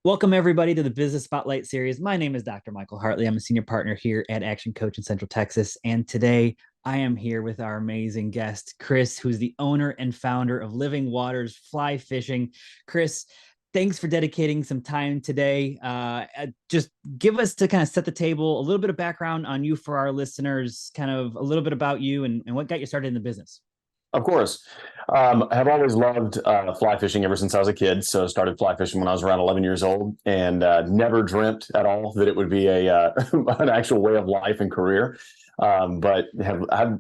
Welcome, everybody, to the Business Spotlight series. My name is Dr. Michael Hartley. I'm a senior partner here at Action Coach in Central Texas. And today I am here with our amazing guest, Chris, who's the owner and founder of Living Waters Fly Fishing. Chris, thanks for dedicating some time today. Just give us to kind of set the table, a little bit of background on you for our listeners, kind of a little bit about you and what got you started in the business. Of course. I have always loved fly fishing ever since I was a kid. So I started fly fishing when I was around 11 years old and never dreamt at all that it would be an actual way of life and career. I've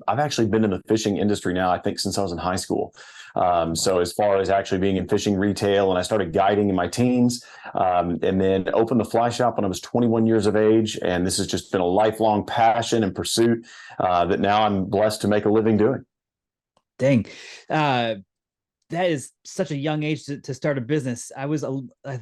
actually been in the fishing industry now, I think, since I was in high school. So as far as actually being in fishing retail, and I started guiding in my teens, and then opened the fly shop when I was 21 years of age. And this has just been a lifelong passion and pursuit that now I'm blessed to make a living doing. Dang. That is such a young age to start a business. I was around the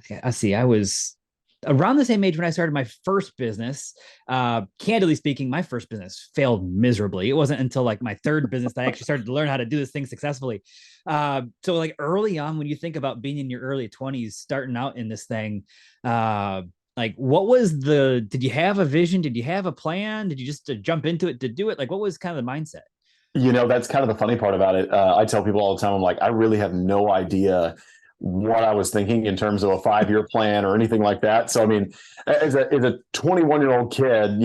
same age when I started my first business. Candidly speaking, my first business failed miserably. It wasn't until like my third business that I actually started to learn how to do this thing successfully. So like early on, when you think about being in your early 20s, starting out in this thing, like did you have a vision? Did you have a plan? Did you just jump into it to do it? Like, what was kind of the mindset? That's kind of the funny part about it. I tell people all the time, I'm like, I really have no idea what I was thinking in terms of a 5-year plan or anything like that. So, I mean, as a 21-year-old kid,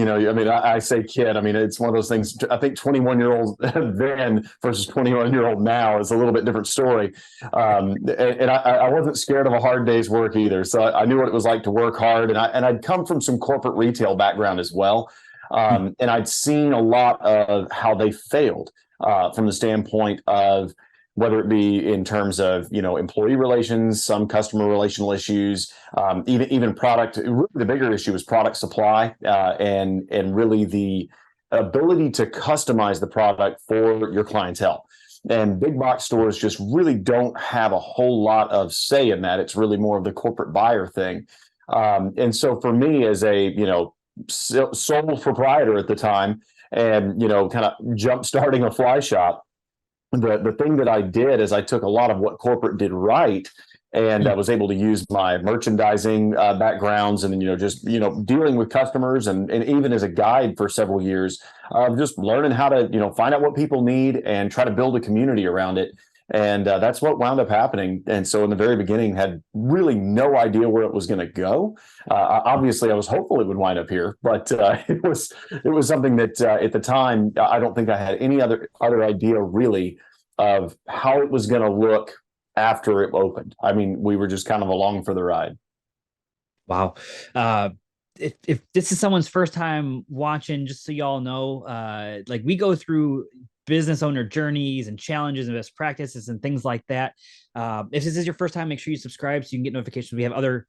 I say kid, I mean, it's one of those things. I think 21-year-olds then versus 21-year-old now is a little bit different story. I wasn't scared of a hard day's work either. So I knew what it was like to work hard. And I'd come from some corporate retail background as well. And I'd seen a lot of how they failed from the standpoint of whether it be in terms of employee relations, some customer relational issues, even product. Really, the bigger issue is product supply, and really the ability to customize the product for your clientele. And big box stores just really don't have a whole lot of say in that. It's really more of the corporate buyer thing. And so for me, as a sole proprietor at the time, and kind of jump starting a fly shop, the thing that I did is I took a lot of what corporate did right, and I was able to use my merchandising backgrounds, and then just dealing with customers, and even as a guide for several years, just learning how to find out what people need and try to build a community around it. And that's what wound up happening. And so in the very beginning, had really no idea where it was going to go. Obviously, I was hopeful it would wind up here, but it was something that at the time, I don't think I had any other idea really of how it was going to look after it opened. I mean, we were just kind of along for the ride. Wow. If this is someone's first time watching, just so y'all know, like we go through business owner journeys and challenges and best practices and things like that. If this is your first time, make sure you subscribe so you can get notifications. We have other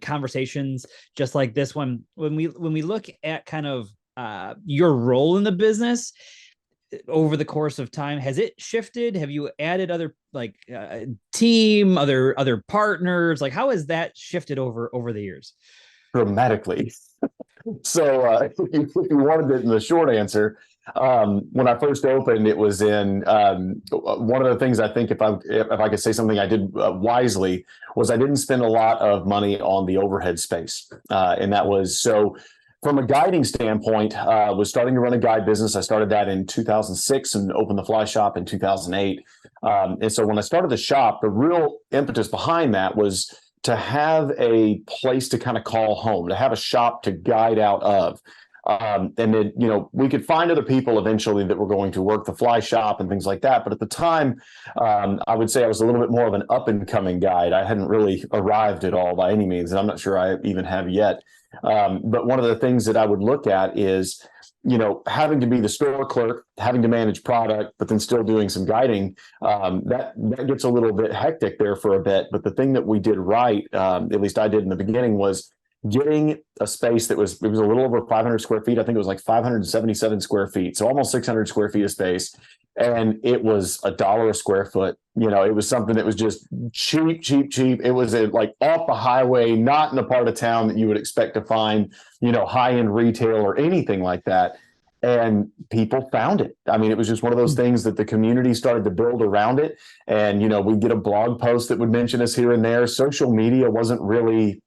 conversations just like this one. When we look at kind of your role in the business over the course of time, has it shifted? Have you added other like team, other partners? Like, how has that shifted over the years? Dramatically. So if you wanted the short answer, when I first opened, it was in one of the things I think if I could say something I did wisely was I didn't spend a lot of money on the overhead space, and that was so. From a guiding standpoint, was starting to run a guide business. I started that in 2006 and opened the fly shop in 2008. And so when I started the shop, the real impetus behind that was to have a place to kind of call home, to have a shop to guide out of. And then, we could find other people eventually that were going to work the fly shop and things like that. But at the time, I would say I was a little bit more of an up and coming guide. I hadn't really arrived at all by any means, and I'm not sure I even have yet. But one of the things that I would look at is, having to be the store clerk, having to manage product, but then still doing some guiding. That gets a little bit hectic there for a bit. But the thing that we did right, at least I did in the beginning, was getting a space it was a little over 500 square feet. I think it was like 577 square feet. So almost 600 square feet of space. And it was $1 a square foot. It was something that was just cheap. It was like off the highway, not in a part of town that you would expect to find, high-end retail or anything like that. And people found it. I mean, it was just one of those things that the community started to build around it. And, we'd get a blog post that would mention us here and there. Social media wasn't really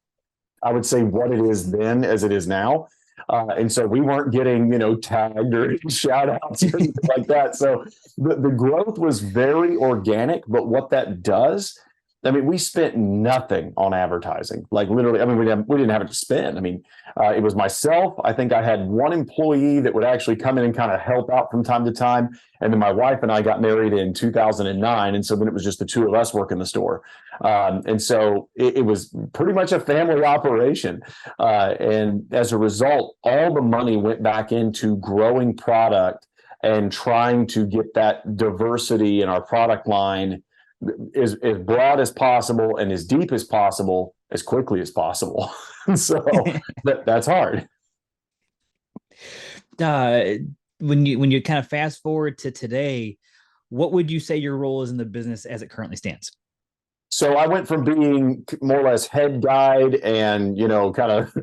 I would say, what it is then as it is now. And so we weren't getting, tagged or shout outs or anything like that. So the growth was very organic, but what that does, I mean, we spent nothing on advertising, like literally. I mean, we didn't have it to spend. I mean, it was myself. I think I had one employee that would actually come in and kind of help out from time to time. And then my wife and I got married in 2009. And so then it was just the two of us working the store. And so it was pretty much a family operation. And as a result, all the money went back into growing product and trying to get that diversity in our product line as broad as possible and as deep as possible as quickly as possible. So that's hard. When you kind of fast forward to today, what would you say your role is in the business as it currently stands? So I went from being more or less head guide and, kind of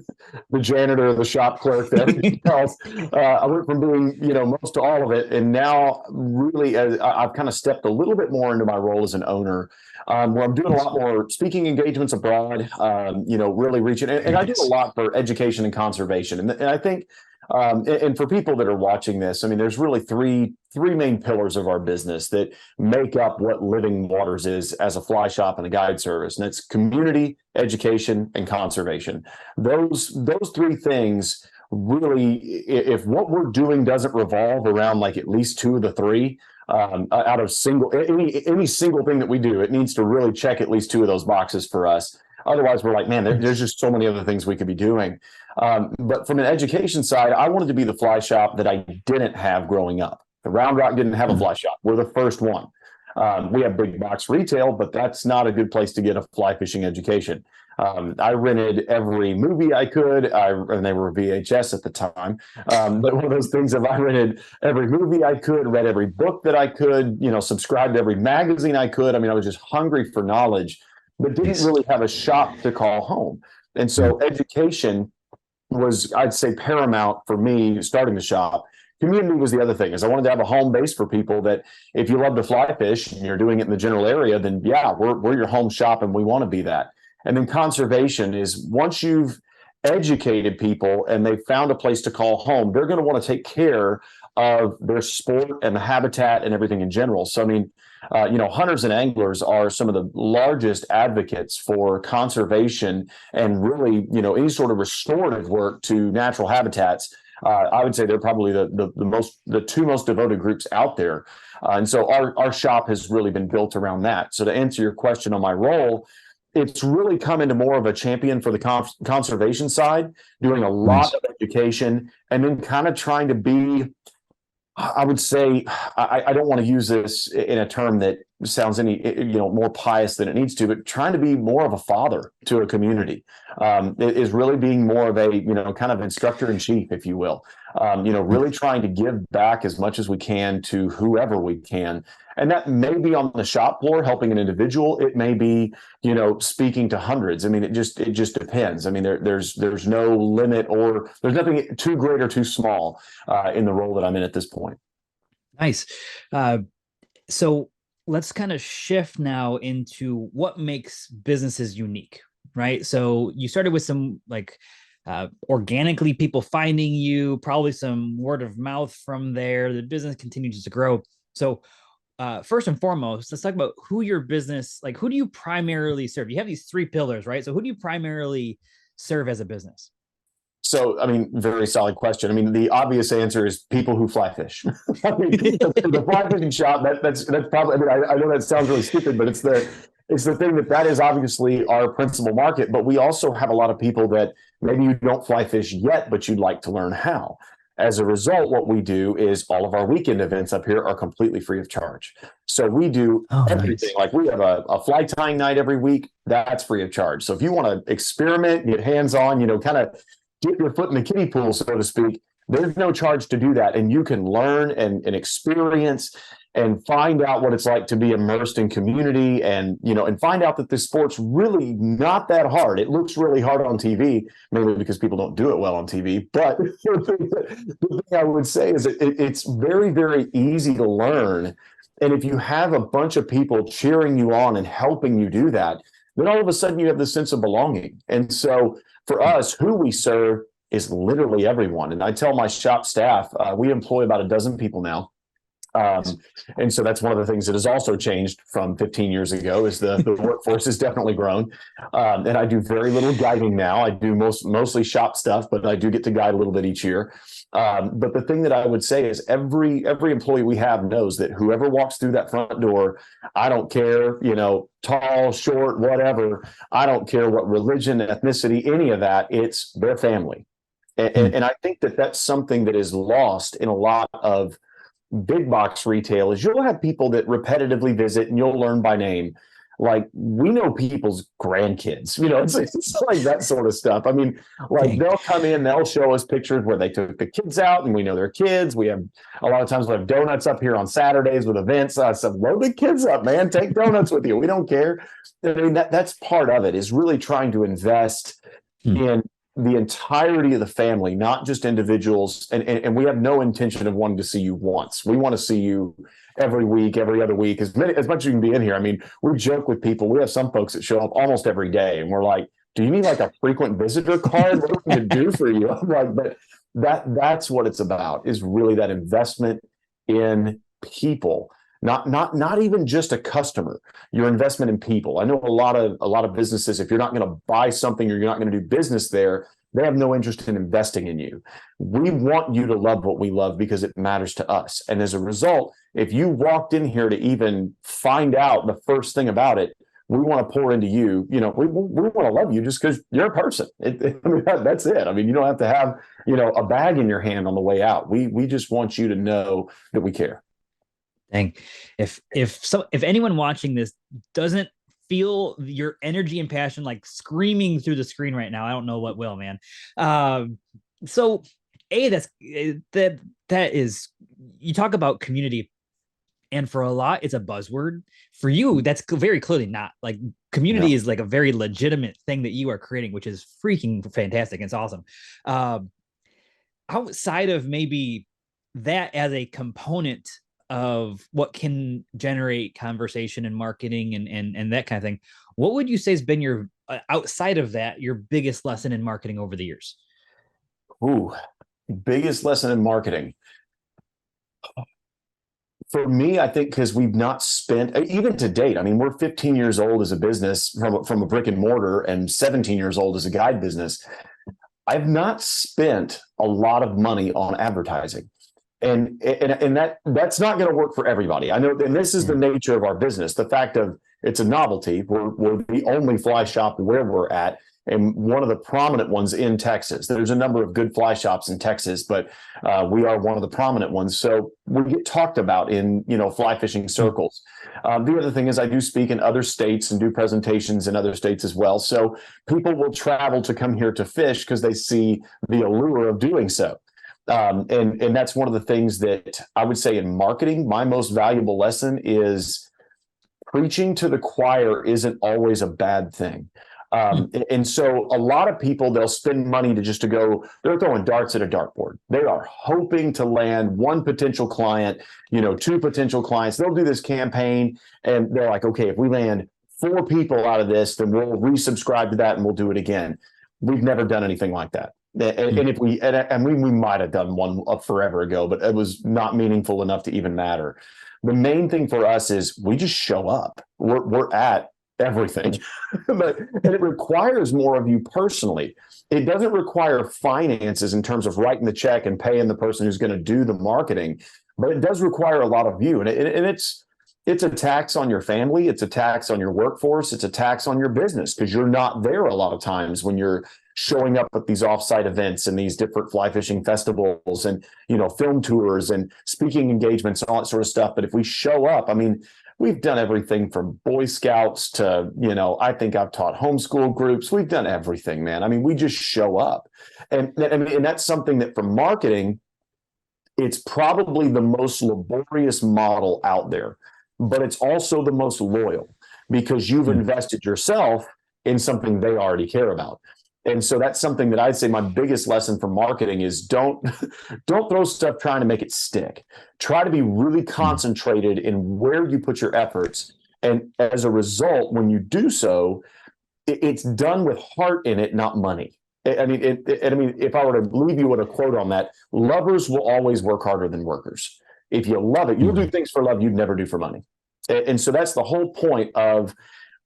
the janitor, the shop clerk, to everything else. I went from being, most to all of it. And now really, I've kind of stepped a little bit more into my role as an owner, where I'm doing a lot more speaking engagements abroad, really reaching. And I do a lot for education and conservation. And I think, and for people that are watching this, I mean, there's really three main pillars of our business that make up what Living Waters is as a fly shop and a guide service, and it's community, education, and conservation. Those three things really, if what we're doing doesn't revolve around like at least two of the three, out of any single thing that we do, it needs to really check at least two of those boxes for us. Otherwise, we're like, man, there's just so many other things we could be doing. But from an education side, I wanted to be the fly shop that I didn't have growing up. The Round Rock didn't have a fly shop. We're the first one. We have big box retail, but that's not a good place to get a fly fishing education. I rented every movie I could, and they were VHS at the time. But one of those things, if I rented every movie I could, read every book that I could, subscribed to every magazine I could. I mean, I was just hungry for knowledge, but didn't really have a shop to call home. And so education was, I'd say, paramount for me starting the shop. Community was the other thing, is I wanted to have a home base for people that if you love to fly fish and you're doing it in the general area, then yeah, we're your home shop and we want to be that. And then conservation is, once you've educated people and they've found a place to call home, they're going to want to take care of their sport and the habitat and everything in general. So, I mean, hunters and anglers are some of the largest advocates for conservation and really, any sort of restorative work to natural habitats. I would say they're probably the two most devoted groups out there. And so our shop has really been built around that. So to answer your question on my role, it's really come into more of a champion for the conservation side, doing a lot of education, and then kind of trying to be, I would say, I don't want to use this in a term that sounds any more pious than it needs to, but trying to be more of a father to a community, is really being more of a kind of instructor in chief, if you will. Really trying to give back as much as we can to whoever we can. And that may be on the shop floor helping an individual. It may be, speaking to hundreds. I mean, it just depends. I mean, there's no limit, or there's nothing too great or too small in the role that I'm in at this point. Nice. So let's kind of shift now into what makes businesses unique, right? So you started with some organically people finding you, probably some word of mouth from there. The business continues to grow. So first and foremost, let's talk about who your business, who do you primarily serve? You have these three pillars, right? So who do you primarily serve as a business? So, I mean, very solid question. I mean, the obvious answer is people who fly fish. I mean, the fly fishing shop, that's probably, I mean, I know that sounds really stupid, but it's the thing that is obviously our principal market. But we also have a lot of people that maybe you don't fly fish yet, but you'd like to learn how. As a result, what we do is all of our weekend events up here are completely free of charge. So we do everything. Nice. Like we have a fly tying night every week. That's free of charge. So if you want to experiment, get hands-on, kind of dip your foot in the kiddie pool, so to speak, there's no charge to do that. And you can learn and experience and find out what it's like to be immersed in community, and and find out that this sport's really not that hard. It looks really hard on TV, mainly because people don't do it well on TV. But the thing I would say is it's very, very easy to learn. And if you have a bunch of people cheering you on and helping you do that, then all of a sudden you have this sense of belonging. And so for us, who we serve is literally everyone. And I tell my shop staff, we employ about a dozen people now. And so that's one of the things that has also changed from 15 years ago is the workforce has definitely grown. And I do very little guiding now. I do mostly shop stuff, but I do get to guide a little bit each year. But the thing that I would say is every employee we have knows that whoever walks through that front door, I don't care, tall, short, whatever. I don't care what religion, ethnicity, any of that. It's their family. And I think that that's something that is lost in a lot of big box retail is you'll have people that repetitively visit and you'll learn by name. Like we know people's grandkids, it's like that sort of stuff. I mean, like they'll come in, they'll show us pictures where they took the kids out and we know their kids. We have a lot of times we have donuts up here on Saturdays with events. I said, load the kids up, man, take donuts with you. We don't care. I mean, that's part of it is really trying to invest in the entirety of the family, not just individuals. And we have no intention of wanting to see you once. We want to see you every week, every other week, as much as you can be in here. I mean, we joke with people. We have some folks that show up almost every day and we're like, do you need like a frequent visitor card? What do we can do for you? I'm like, but that's what it's about is really that investment in people. Not even just a customer, your investment in people. I know a lot of businesses, if you're not going to buy something or you're not going to do business there, they have no interest in investing in you. We want you to love what we love because it matters to us. And as a result, if you walked in here to even find out the first thing about it, we want to pour into you. We want to love you just because you're a person. That's it. I mean, you don't have to have, a bag in your hand on the way out. We just want you to know that we care. Dang. If anyone watching this doesn't feel your energy and passion like screaming through the screen right now, I don't know what will, man. So that is, you talk about community, and for a lot it's a buzzword. For you, that's very clearly not. Like community is like a very legitimate thing that you are creating, which is freaking fantastic. It's awesome. Outside of maybe that as a component of what can generate conversation and marketing and that kind of thing, what would you say has been your outside of that your biggest lesson in marketing over the years? Biggest lesson in marketing for me, I think, because we've not spent, even to date, I mean, we're 15 years old as a business from a brick and mortar and 17 years old as a guide business. I've not spent a lot of money on advertising. And that's not going to work for everybody. I know, and this is the nature of our business. The fact of it's a novelty. We're the only fly shop where we're at, and one of the prominent ones in Texas. There's a number of good fly shops in Texas, but we are one of the prominent ones. So we get talked about in fly fishing circles. The other thing is I do speak in other states and do presentations in other states as well. So people will travel to come here to fish because they see the allure of doing so. And that's one of the things that I would say in marketing, my most valuable lesson is preaching to the choir isn't always a bad thing. And so a lot of people, they'll spend money to go, they're throwing darts at a dartboard. They are hoping to land one potential client, two potential clients. They'll do this campaign and they're like, okay, if we land 4 people out of this, then we'll resubscribe to that and we'll do it again. We've never done anything like that. And if we might have done one forever ago, but it was not meaningful enough to even matter. The main thing for us is we just show up. We're at everything, and it requires more of you personally. It doesn't require finances in terms of writing the check and paying the person who's going to do the marketing, but it does require a lot of you. And it's a tax on your family. It's a tax on your workforce. It's a tax on your business because you're not there a lot of times when you're showing up at these offsite events and these different fly fishing festivals and, film tours and speaking engagements and all that sort of stuff. But if we show up, I mean, we've done everything from Boy Scouts to, I think I've taught homeschool groups. We've done everything, man. I mean, we just show up. And that's something that for marketing, it's probably the most laborious model out there, but it's also the most loyal because you've invested yourself in something they already care about. And so that's something that I'd say my biggest lesson for marketing is don't throw stuff trying to make it stick. Try to be really concentrated in where you put your efforts. And as a result, when you do so, it's done with heart in it, not money. I mean, if I were to leave you with a quote on that, lovers will always work harder than workers. If you love it, you'll do things for love you'd never do for money. And so that's the whole point of,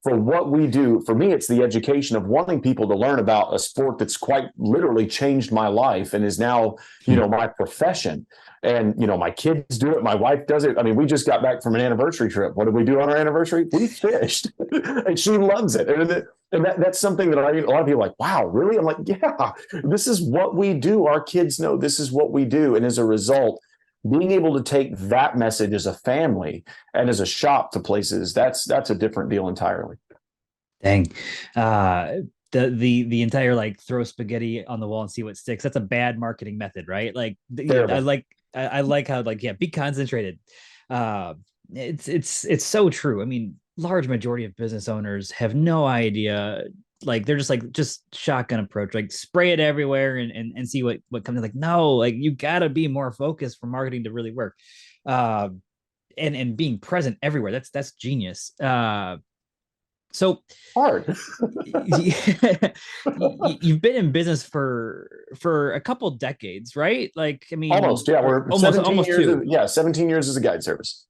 for what we do. For me, it's the education of wanting people to learn about a sport that's quite literally changed my life and is now, my profession. And, my kids do it. My wife does it. I mean, we just got back from an anniversary trip. What did we do on our anniversary? We fished. And she loves it. And that's something that a lot of people are like, wow, really? I'm like, yeah, this is what we do. Our kids know this is what we do. And as a result, being able to take that message as a family and as a shop to places, that's a different deal entirely. Dang. The entire like throw spaghetti on the wall and see what sticks. That's a bad marketing method, right? Like I like how be concentrated. It's so true. I mean, large majority of business owners have no idea. Like they're just shotgun approach, like spray it everywhere and see what comes in. Like, no, like you gotta be more focused for marketing to really work. And being present everywhere. That's genius. So hard. You've been in business for a couple decades, right? Like, I mean, almost, yeah, we're almost years two. 17 years as a guide service.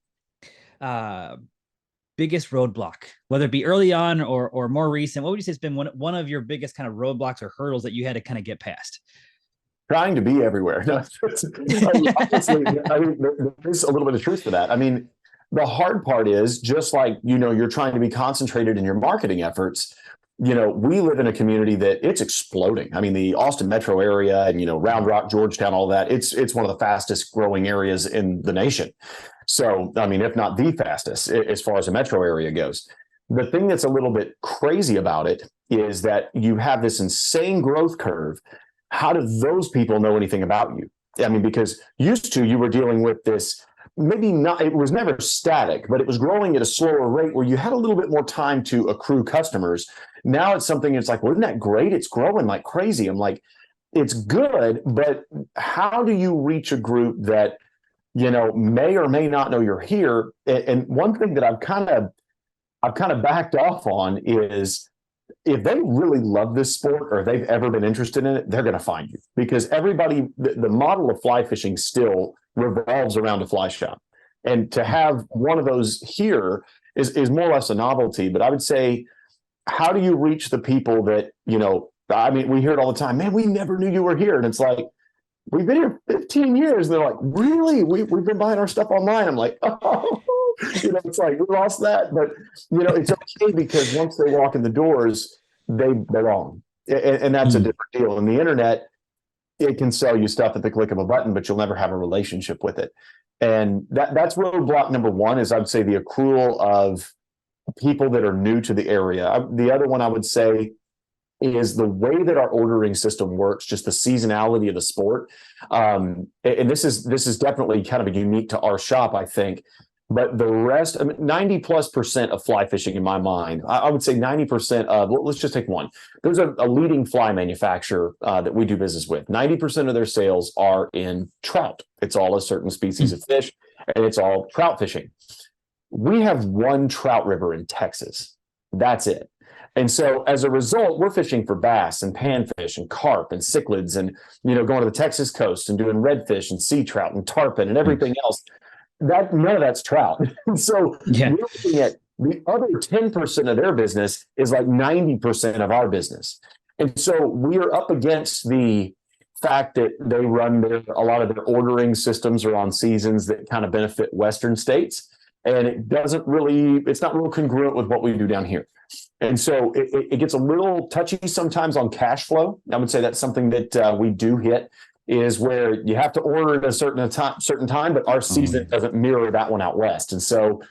Biggest roadblock, whether it be early on or more recent, what would you say has been one of your biggest kind of roadblocks or hurdles that you had to kind of get past? Trying to be everywhere. No, honestly, there's a little bit of truth to that. I mean, the hard part is, just like, you're trying to be concentrated in your marketing efforts. We live in a community that it's exploding. I mean, the Austin metro area and, Round Rock, Georgetown, all that, it's one of the fastest growing areas in the nation. So, I mean, if not the fastest as far as the metro area goes. The thing that's a little bit crazy about it is that you have this insane growth curve. How do those people know anything about you? I mean, because used to, you were dealing with this, maybe not, it was never static, but it was growing at a slower rate where you had a little bit more time to accrue customers. Now it's something, it's like, well, isn't that great? It's growing like crazy. I'm like, it's good, but how do you reach a group that, may or may not know you're here? And one thing that I've kind of backed off on is, if they really love this sport or they've ever been interested in it, they're going to find you, because everybody, the model of fly fishing still revolves around a fly shop. And to have one of those here is more or less a novelty. But I would say, how do you reach the people that, I mean, we hear it all the time, man, we never knew you were here. And it's like, we've been here 15 years. And they're like, really? We've been buying our stuff online. I'm like, oh, it's like, we lost that. But, it's okay, because once they walk in the doors, they belong. And that's a different deal. And the internet, it can sell you stuff at the click of a button, but you'll never have a relationship with it. And that's roadblock number one, is I'd say the accrual of people that are new to the area. The other one I would say is the way that our ordering system works, just the seasonality of the sport. And this is definitely kind of unique to our shop, I think. But the rest, I mean, 90+% of fly fishing, in my mind, I would say 90% of, let's just take one. There's a leading fly manufacturer that we do business with. 90% of their sales are in trout. It's all a certain species of fish, and it's all trout fishing. We have one trout river in Texas. That's it. And so as a result, we're fishing for bass and panfish and carp and cichlids and, going to the Texas coast and doing redfish and sea trout and tarpon and everything else. None of that's trout. So we're looking at the other 10% of their business is like 90% of our business. And so we are up against the fact that they run a lot of their ordering systems are on seasons that kind of benefit Western states. And it's not real congruent with what we do down here. And so it gets a little touchy sometimes on cash flow. I would say that's something that we do hit, is where you have to order at a certain time, but our season doesn't mirror that one out west. And so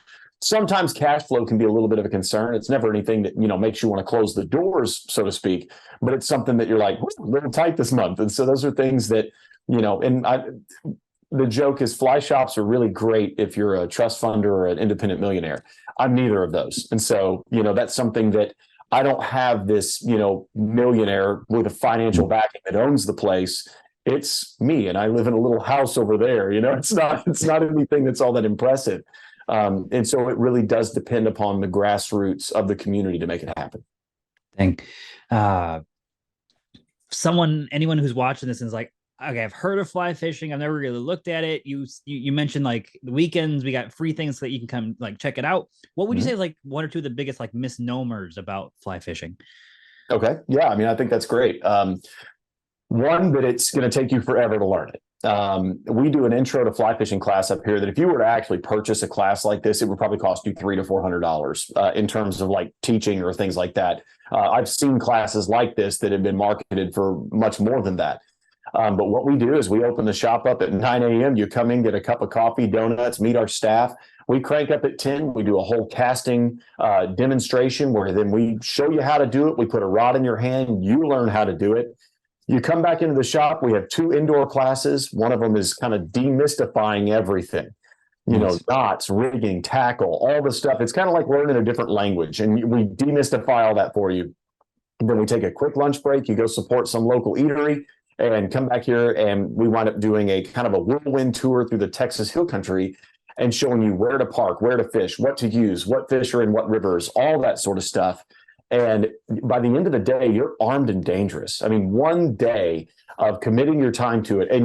sometimes cash flow can be a little bit of a concern. It's never anything that, makes you want to close the doors, so to speak, but it's something that you're like, a little tight this month. And so those are things that, the joke is fly shops are really great if you're a trust funder or an independent millionaire. I'm neither of those. And so, that's something that I don't have this, millionaire with a financial backing that owns the place. It's me, and I live in a little house over there. It's not anything that's all that impressive. And so it really does depend upon the grassroots of the community to make it happen. thing. Anyone who's watching this and is like, okay, I've heard of fly fishing. I've never really looked at it. You mentioned like the weekends, we got free things so that you can come like check it out. What would you say is like one or two of the biggest like misnomers about fly fishing? Okay. Yeah. I mean, I think that's great. One, that it's going to take you forever to learn it. We do an intro to fly fishing class up here that if you were to actually purchase a class like this, it would probably cost you $300 to $400 in terms of like teaching or things like that. I've seen classes like this that have been marketed for much more than that. But what we do is we open the shop up at 9 a.m. You come in, get a cup of coffee, donuts, meet our staff. We crank up at 10. We do a whole casting demonstration where then we show you how to do it. We put a rod in your hand. You learn how to do it. You come back into the shop. We have 2 indoor classes. One of them is kind of demystifying everything. You know, knots, rigging, tackle, all the stuff. It's kind of like learning a different language. And we demystify all that for you. And then we take a quick lunch break. You go support some local eatery and come back here, and we wind up doing a kind of a whirlwind tour through the Texas Hill Country and showing you where to park, where to fish, what to use, what fish are in what rivers, all that sort of stuff. And by the end of the day, you're armed and dangerous. I mean, one day of committing your time to it, and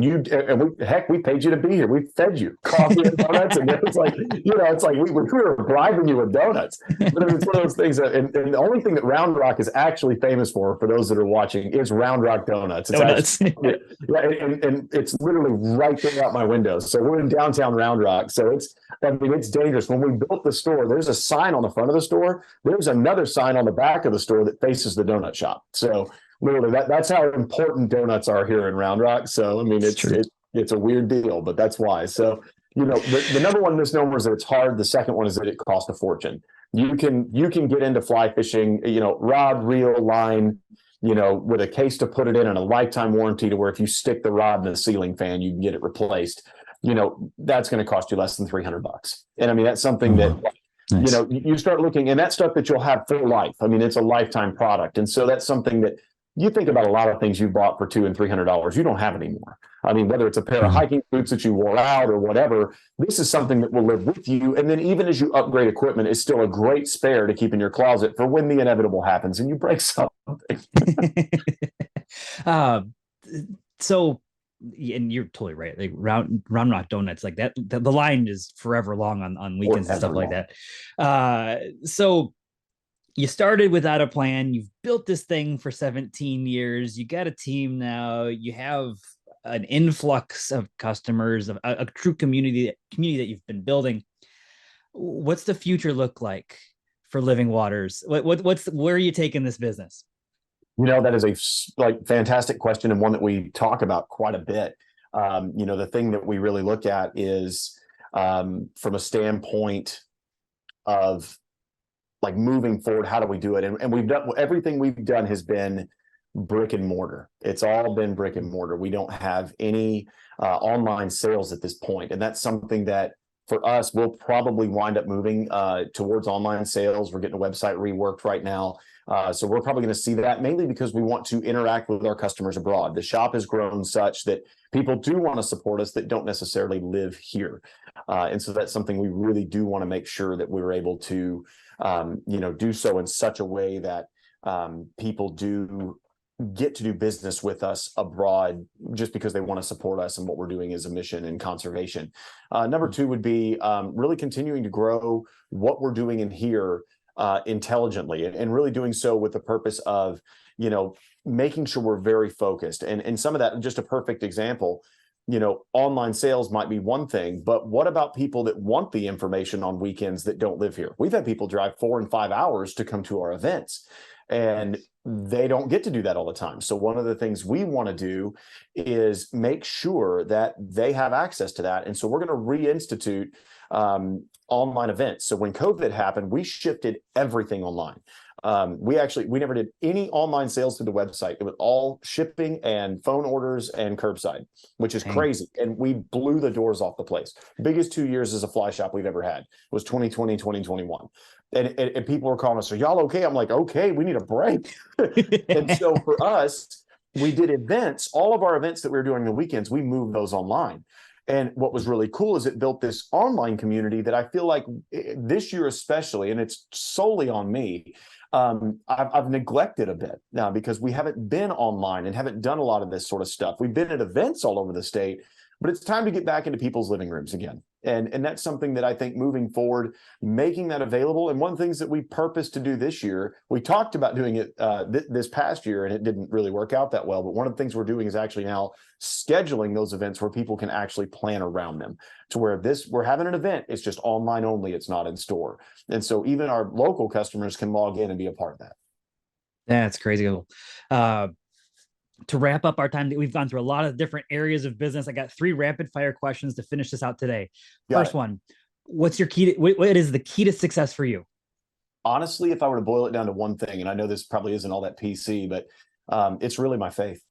we paid you to be here. We fed you coffee and donuts, and it's like, it's like we were bribing you with donuts. But I mean, it's one of those things that, and the only thing that Round Rock is actually famous for those that are watching, is Round Rock donuts. It's actually, and it's literally right there out my window. So we're in downtown Round Rock. So it's dangerous. When we built the store, there's a sign on the front of the store. There's another sign on the back of the store that faces the donut shop. So literally that's how important donuts are here in Round Rock. So I mean, it's a weird deal, but that's why. So the number one misnomer is that it's hard. The second one is that it costs a fortune. You can get into fly fishing, rod, reel, line, with a case to put it in and a lifetime warranty to where if you stick the rod in a ceiling fan, you can get it replaced. That's going to cost you less than $300. And I mean, that's something that, nice. You start looking, and that stuff that you'll have for life. I mean, it's a lifetime product. And so that's something that you think about. A lot of things you bought for $200 and $300, you don't have anymore. I mean, whether it's a pair of hiking boots that you wore out or whatever, this is something that will live with you. And then even as you upgrade equipment, it's still a great spare to keep in your closet for when the inevitable happens and you break something. So, and you're totally right. Like Round Rock donuts, like that, the line is forever long on weekends and stuff like that. So you started without a plan. You've built this thing for 17 years. You got a team now. You have an influx of customers, of a true community that you've been building. What's the future look like for Living Waters? Where are you taking this business? That is a fantastic question, and one that we talk about quite a bit. The thing that we really look at is from a standpoint of like moving forward, how do we do it? And we've done everything we've done has been brick and mortar. It's all been brick and mortar. We don't have any online sales at this point, and that's something that for us, we'll probably wind up moving towards online sales. We're getting a website reworked right now. So we're probably going to see that, mainly because we want to interact with our customers abroad. The shop has grown such that people do want to support us that don't necessarily live here. And so that's something we really do want to make sure that we're able to, do so in such a way that people do get to do business with us abroad just because they want to support us and what we're doing as a mission and conservation. Number two would be really continuing to grow what we're doing in here intelligently, and really doing so with the purpose of, making sure we're very focused. And some of that, just a perfect example, online sales might be one thing, but what about people that want the information on weekends that don't live here? We've had people drive 4 and 5 hours to come to our events, and they don't get to do that all the time. So one of the things we want to do is make sure that they have access to that. And so we're going to reinstitute online events. So when COVID happened, we shifted everything online. We never did any online sales through the website. It was all shipping and phone orders and curbside, which is crazy. And we blew the doors off the place. Biggest 2 years as a fly shop we've ever had was 2020, 2021. And people were calling us, "Are y'all okay?" I'm like, "Okay, we need a break." And so for us, we did events. All of our events that we were doing on the weekends, we moved those online. And what was really cool is it built this online community that I feel like this year especially, and it's solely on me, I've neglected a bit now because we haven't been online and haven't done a lot of this sort of stuff. We've been at events all over the state, but it's time to get back into people's living rooms again. And that's something that I think moving forward, making that available. And one of the things that we purposed to do this year, we talked about doing it this past year, and it didn't really work out that well. But one of the things we're doing is actually now scheduling those events where people can actually plan around them, to where we're having an event, it's just online only, it's not in store. And so even our local customers can log in and be a part of that. That's crazy. To wrap up our time, we've gone through a lot of different areas of business. I got 3 rapid fire questions to finish this out today. First one, what's your key to, what is the key to success for you? Honestly, if I were to boil it down to one thing, and I know this probably isn't all that PC, but it's really my faith.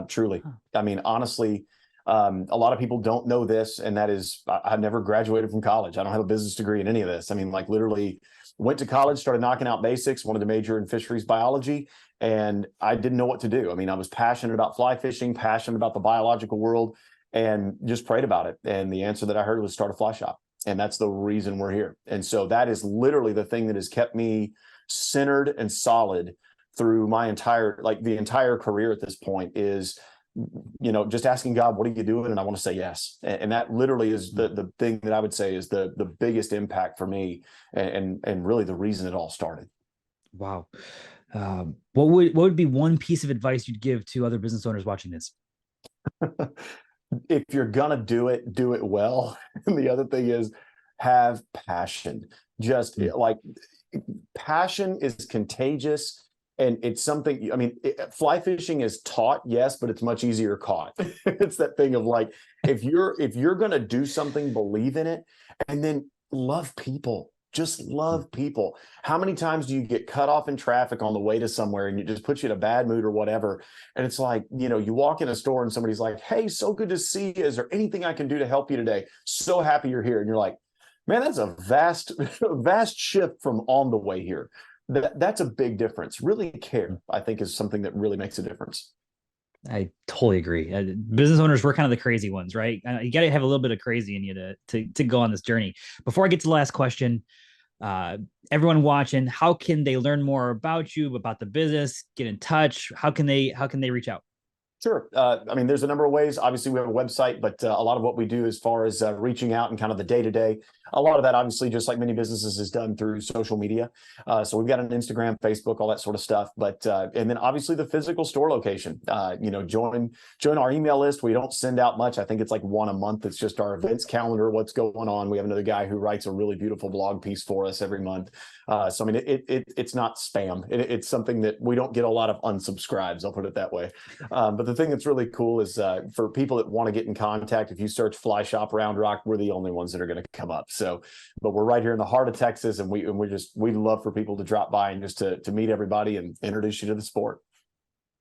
Truly. I mean, honestly, a lot of people don't know this, and that is, I've never graduated from college. I don't have a business degree in any of this. I mean, like literally went to college, started knocking out basics, wanted to major in fisheries biology, and I didn't know what to do. I mean, I was passionate about fly fishing, passionate about the biological world, and just prayed about it. And the answer that I heard was start a fly shop. And that's the reason we're here. And so that is literally the thing that has kept me centered and solid through my entire, like the entire career at this point is, you know, just asking God, what are you doing? And I want to say yes. And that literally is the thing that I would say is the biggest impact for me, and really the reason it all started. Wow. What would be one piece of advice you'd give to other business owners watching this? If you're gonna do it well. And the other thing is have passion. Just like passion is contagious. And it's something, I mean, fly fishing is taught, yes, but it's much easier caught. It's that thing of like, if you're going to do something, believe in it, and then love people. Just love people. How many times do you get cut off in traffic on the way to somewhere and it just puts you in a bad mood or whatever? And it's like, you know, you walk in a store and somebody's like, hey, so good to see you. Is there anything I can do to help you today? So happy you're here. And you're like, man, that's a vast shift from on the way here. That's a big difference. Really care, I think, is something that really makes a difference. I totally agree. Business owners, we're kind of the crazy ones, right? You got to have a little bit of crazy in you to go on this journey. Before I get to the last question, everyone watching, how can they learn more about you, about the business, get in touch? How can they reach out? Sure. I mean, there's a number of ways. Obviously, we have a website, but a lot of what we do as far as reaching out and kind of the day-to-day, a lot of that, obviously, just like many businesses, is done through social media. So we've got an Instagram, Facebook, all that sort of stuff. But and then obviously the physical store location. You know, join our email list. We don't send out much. I think it's like one a month. It's just our events calendar, what's going on. We have another guy who writes a really beautiful blog piece for us every month. So I mean, it's not spam. It's something that we don't get a lot of unsubscribes. I'll put it that way. But the thing that's really cool is for people that want to get in contact, if you search Fly Shop Round Rock, we're the only ones that are going to come up. So, but we're right here in the heart of Texas, and we'd love for people to drop by and just to meet everybody and introduce you to the sport.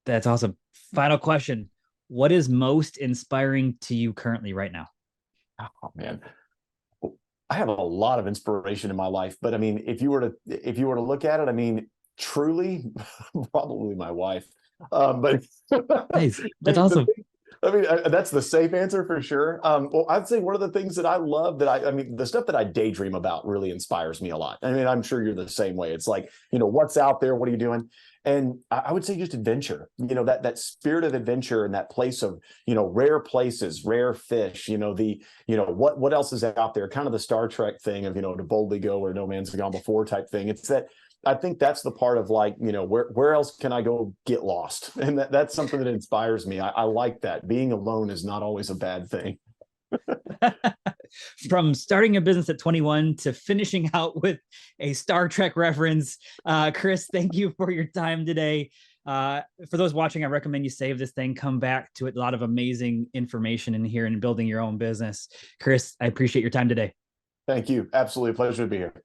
That's awesome. Final question. What is most inspiring to you currently right now? Oh man, I have a lot of inspiration in my life, but I mean, if you were to look at it, I mean, truly, probably my wife. But nice. That's awesome. I mean, that's the safe answer for sure. Well, I'd say one of the things that I love that I mean, the stuff that I daydream about really inspires me a lot. I mean, I'm sure you're the same way. It's like, you know, what's out there? What are you doing? And I would say just adventure, you know, that spirit of adventure and that place of, you know, rare places, rare fish, you know, what else is out there? Kind of the Star Trek thing of, you know, to boldly go where no man's gone before type thing. It's that, I think that's the part of like, you know, where else can I go get lost? And that's something that inspires me. I like that. Being alone is not always a bad thing. From starting a business at 21 to finishing out with a Star Trek reference. Chris, thank you for your time today. For those watching, I recommend you save this thing, come back to it. A lot of amazing information in here and building your own business. Chris, I appreciate your time today. Thank you. Absolutely a pleasure to be here.